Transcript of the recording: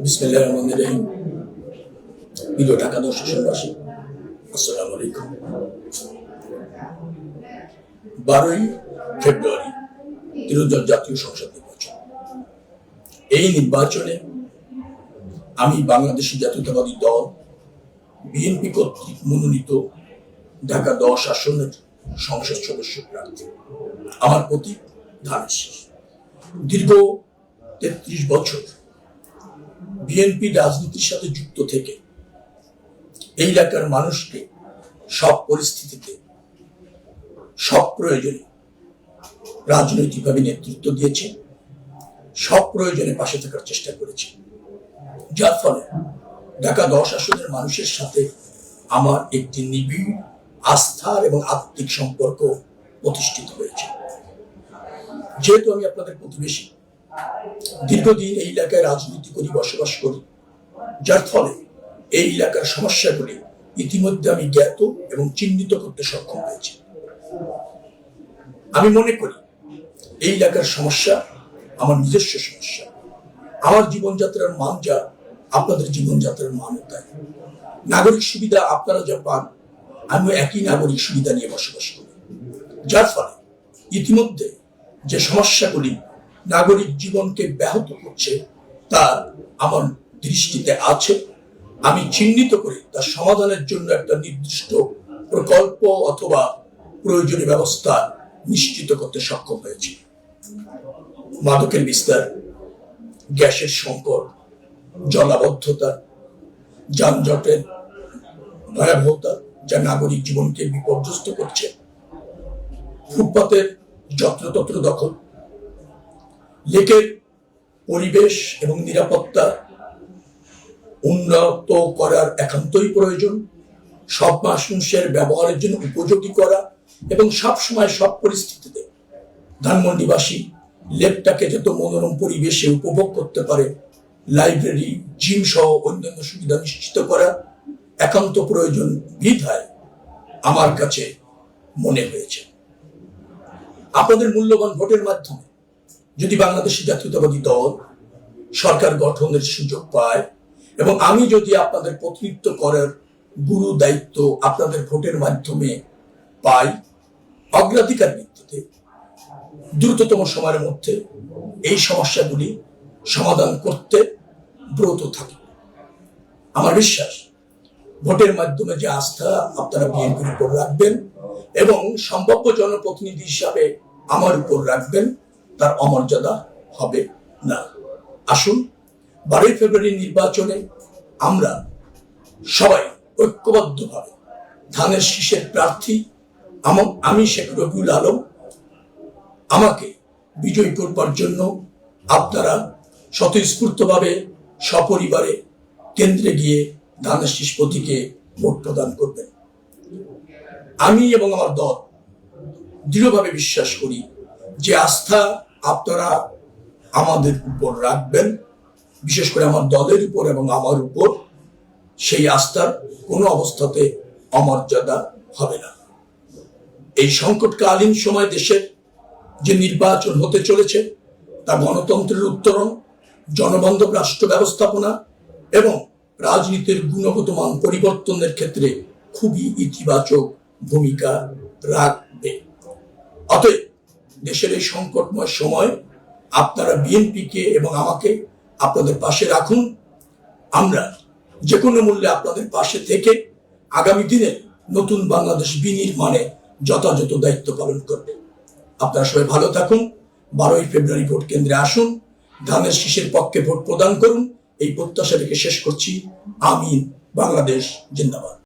বিসমিল্লাহির রহমানির রহিম। প্রিয় ঢাকা দর্শকবাসী, আসসালামু আলাইকুম। 12ই ফেব্রুয়ারি ত্রয়োদশ জাতীয় সংসদ নির্বাচন। এই নির্বাচনে আমি বাংলাদেশি জাতীয়তাবাদী দল বিএনপি কর্তৃক মনোনীত ঢাকা 10 আসনের সংসদ সদস্য প্রার্থী। আমার প্রতীক ধানের শীষ। দীর্ঘ 33 বছর বিএনপি রাজনীতির সাথে যুক্ত থেকে এই এলাকার মানুষকে সব পরিস্থিতিতে, সব প্রয়োজনে রাজনৈতিকভাবে নেতৃত্ব দিয়েছে, সব প্রয়োজনে পাশে থাকার চেষ্টা করেছে, যার ফলে ঢাকা 10 আসনের মানুষের সাথে আমার একটি নিবিড় আস্থার এবং আত্মিক সম্পর্ক প্রতিষ্ঠিত হয়েছে। যেহেতু আমি আপনাদের প্রতিবেশী, দীর্ঘদিন এই এলাকায় রাজনীতি করি, বসবাস করি, যার ফলে এই এলাকার সমস্যাগুলি ইতিমধ্যে আমি জ্ঞাত এবং চিহ্নিত করতে সক্ষম হয়েছি। আমি মনে করি এই এলাকার সমস্যা আমার নিজস্ব সমস্যা। আমার জীবনযাত্রার মান যা, আপনাদের জীবনযাত্রার মানও তাই। নাগরিক সুবিধা আপনারা যা পান, আমিও একই নাগরিক সুবিধা নিয়ে বসবাস করি, যার ফলে ইতিমধ্যে যে সমস্যাগুলি নাগরিক জীবনকে ব্যাহত করছে তা আমার দৃষ্টিতে আছে। আমি চিহ্নিত করে তার সমাধানের জন্য একটা নির্দিষ্ট প্রকল্প অথবা প্রয়োজনীয় ব্যবস্থা নিশ্চিত করতে সক্ষম হয়েছি। মাদকের বিস্তার, গ্যাসের সংকট, জলাবদ্ধতা, যানজটের ভয়াবহতা যা নাগরিক জীবনকে বিপর্যস্ত করছে, ফুটপাতের যত্রতত্র দখল, লেকের পরিবেশ এবং নিরাপত্তা উন্নত করার একান্তই প্রয়োজন, সব মানুষের ব্যবহারের জন্য উপযোগী করা এবং সবসময় সব পরিস্থিতিতে ধানমন্ডিবাসী লেকটাকে যত মনোরম পরিবেশে উপভোগ করতে পারে, লাইব্রেরি, জিম সহ অন্যান্য সুবিধা নিশ্চিত করা একান্ত প্রয়োজন বিধায় আমার কাছে মনে হয়েছে আপনাদের মূল্যবান ভোটের মাধ্যমে যদি বাংলাদেশি জাতীয়তাবাদী দল সরকার গঠনের সুযোগ পায় এবং আমি যদি আপনাদের প্রতিনিধিত্ব করার গুরু দায়িত্ব আপনাদের ভোটের মাধ্যমে পাই, অগ্রাধিকার ভিত্তিতে দ্রুততম সময়ের মধ্যে এই সমস্যাগুলি সমাধান করতে ব্রত থাকি। আমার বিশ্বাস ভোটের মাধ্যমে যে আস্থা আপনারা বিএনপির উপর রাখবেন এবং সম্ভাব্য জনপ্রতিনিধি হিসাবে আমার উপর রাখবেন, তার অমর্যাদা হবে না। আসুন 12ই ফেব্রুয়ারি নির্বাচনে আমরা সবাই ঐক্যবদ্ধভাবে ধানের শীষের প্রার্থী আমি শেখ রবিউল আলম আমাকে বিজয়ী করবার জন্য আপনারা স্বতঃস্ফূর্তভাবে সপরিবারে কেন্দ্রে গিয়ে ধানের শীষ প্রতীকে ভোট প্রদান করবেন। আমি এবং আমার দল দৃঢ়ভাবে বিশ্বাস করি যে আস্থা আপনারা আমাদের উপর রাখবেন, বিশেষ করে আমার দলের উপর এবং আমার উপর, সেই আস্থার কোনো অবস্থাতে অমর্যাদা হবে না। এই সংকটকালীন সময় দেশের যে নির্বাচন হতে চলেছে তা গণতন্ত্রের উত্তরণ, জনবান্ধব রাষ্ট্র ব্যবস্থাপনা এবং রাজনীতির গুণগত মান পরিবর্তনের ক্ষেত্রে খুবই ইতিবাচক ভূমিকা রাখবে। অতএব দেশের এই সংকটময় সময় আপনারা বিএনপিকে এবং আমাকে আপনাদের পাশে রাখুন। আমরা যে কোনো মূল্যে আপনাদের পাশে থেকে আগামী দিনে নতুন বাংলাদেশ বিনির্মাণে যথাযথ দায়িত্ব পালন করবে। আপনারা সবাই ভালো থাকুন। 12ই ফেব্রুয়ারি ভোট কেন্দ্রে আসুন, ধানের শীষের পক্ষে ভোট প্রদান করুন। এই প্রত্যাশা রেখে শেষ করছি। আমিন। বাংলাদেশ জিন্দাবাদ।